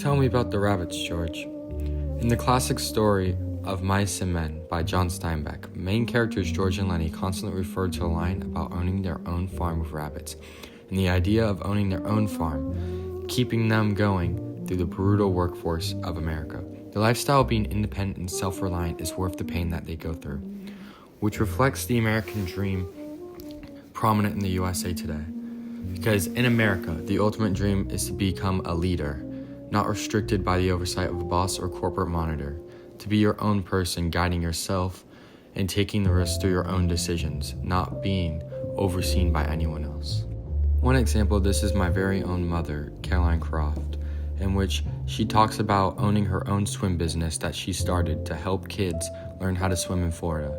Tell me about the rabbits, George. In the classic story of Mice and Men by John Steinbeck, main characters George and Lenny constantly refer to a line about owning their own farm with rabbits, and the idea of owning their own farm, keeping them going through the brutal workforce of America. The lifestyle of being independent and self-reliant is worth the pain that they go through, which reflects the American dream prominent in the USA today. Because in America, the ultimate dream is to become a leader, not restricted by the oversight of a boss or corporate monitor, to be your own person, guiding yourself and taking the risks through your own decisions, not being overseen by anyone else. One example of this is my very own mother, Caroline Croft, in which she talks about owning her own swim business that she started to help kids learn how to swim in Florida,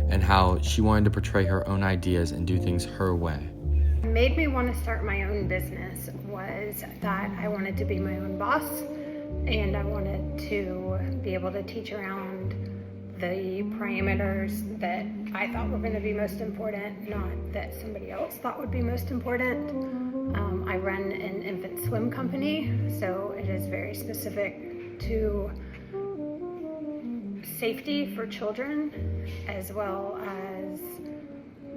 and how she wanted to portray her own ideas and do things her way. What made me want to start my own business was that I wanted to be my own boss, and I wanted to be able to teach around the parameters that I thought were going to be most important, not that somebody else thought would be most important. I run an infant swim company, so it is very specific to safety for children, as well as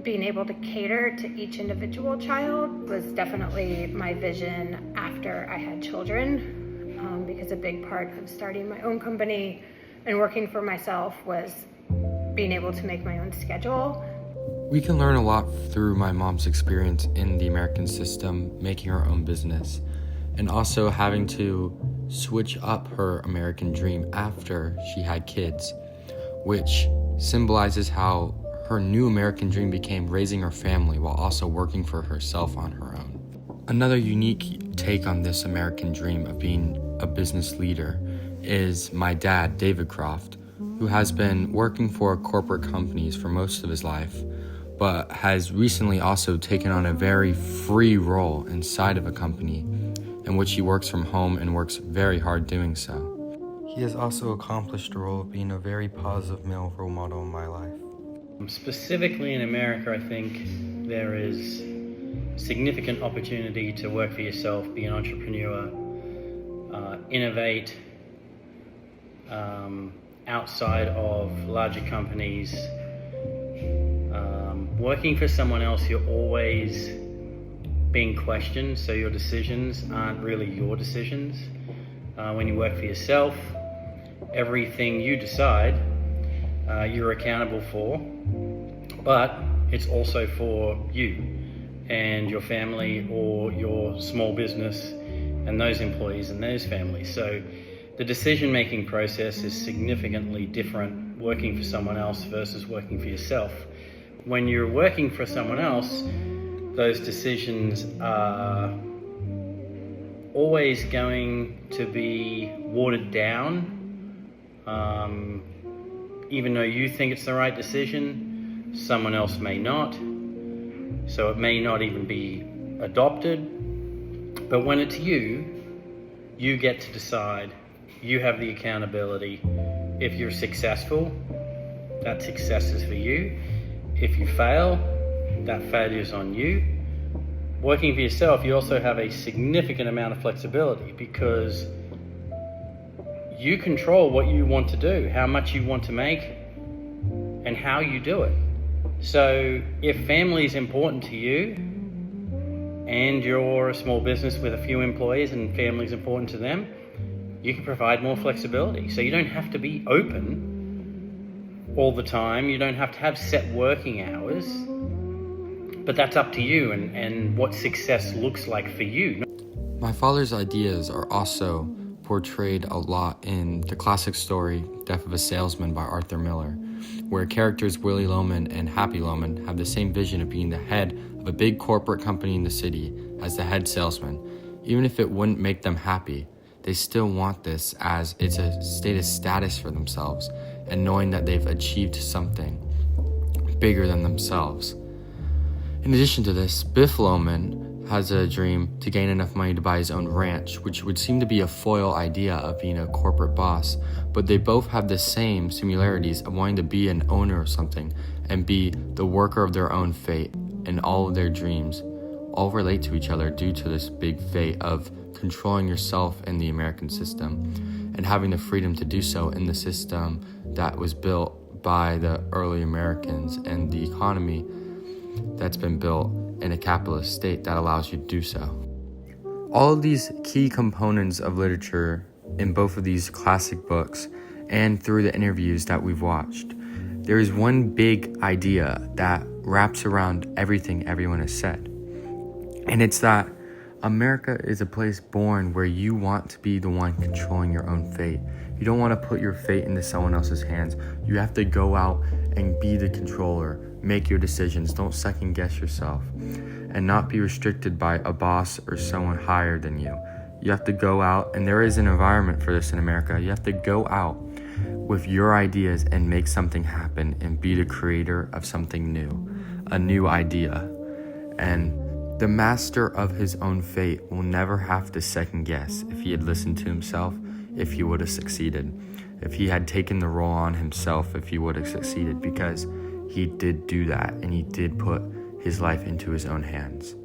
being able to cater to each individual child was definitely my vision after I had children, because a big part of starting my own company and working for myself was being able to make my own schedule. We can learn a lot through my mom's experience in the American system, making her own business, and also having to switch up her American dream after she had kids, which symbolizes how her new American dream became raising her family while also working for herself on her own. Another unique take on this American dream of being a business leader is my dad, David Croft, who has been working for corporate companies for most of his life, but has recently also taken on a very free role inside of a company in which he works from home and works very hard doing so. He has also accomplished the role of being a very positive male role model in my life. Specifically in America, I think there is significant opportunity to work for yourself, be an entrepreneur, innovate outside of larger companies. Working for someone else, you're always being questioned, so your decisions aren't really your decisions. When you work for yourself, everything you decide you're accountable for, but it's also for you and your family or your small business and those employees and those families. So the decision-making process is significantly different working for someone else versus working for yourself. When you're working for someone else, those decisions are always going to be watered down. Even though you think it's the right decision, someone else may not. So it may not even be adopted. But when it's you, you get to decide. You have the accountability. If you're successful, that success is for you. If you fail, that failure's on you. Working for yourself, you also have a significant amount of flexibility because you control what you want to do, how much you want to make, and how you do it. So if family is important to you, and you're a small business with a few employees and family is important to them, you can provide more flexibility. So you don't have to be open all the time. You don't have to have set working hours, but that's up to you and what success looks like for you. My father's ideas are also portrayed a lot in the classic story Death of a Salesman by Arthur Miller, where characters Willie Loman and Happy Loman have the same vision of being the head of a big corporate company in the city as the head salesman. Even if it wouldn't make them happy, they still want this as it's a status status for themselves, and knowing that they've achieved something bigger than themselves. In addition to this, Biff Loman has a dream to gain enough money to buy his own ranch, which would seem to be a foil idea of being a corporate boss, but they both have the same similarities of wanting to be an owner of something and be the worker of their own fate, and all of their dreams all relate to each other due to this big fate of controlling yourself in the American system and having the freedom to do so in the system that was built by the early Americans and the economy that's been built in a capitalist state that allows you to do so. All of these key components of literature in both of these classic books and through the interviews that we've watched, there is one big idea that wraps around everything everyone has said. And it's that America is a place born where you want to be the one controlling your own fate. You don't want to put your fate into someone else's hands. You have to go out and be the controller, make your decisions. Don't second guess yourself and not be restricted by a boss or someone higher than you. You have to go out, and there is an environment for this in America. You have to go out with your ideas and make something happen and be the creator of something new, a new idea. And the master of his own fate will never have to second guess if he had listened to himself, if he would have succeeded, if he had taken the role on himself, if he would have succeeded, because he did do that and he did put his life into his own hands.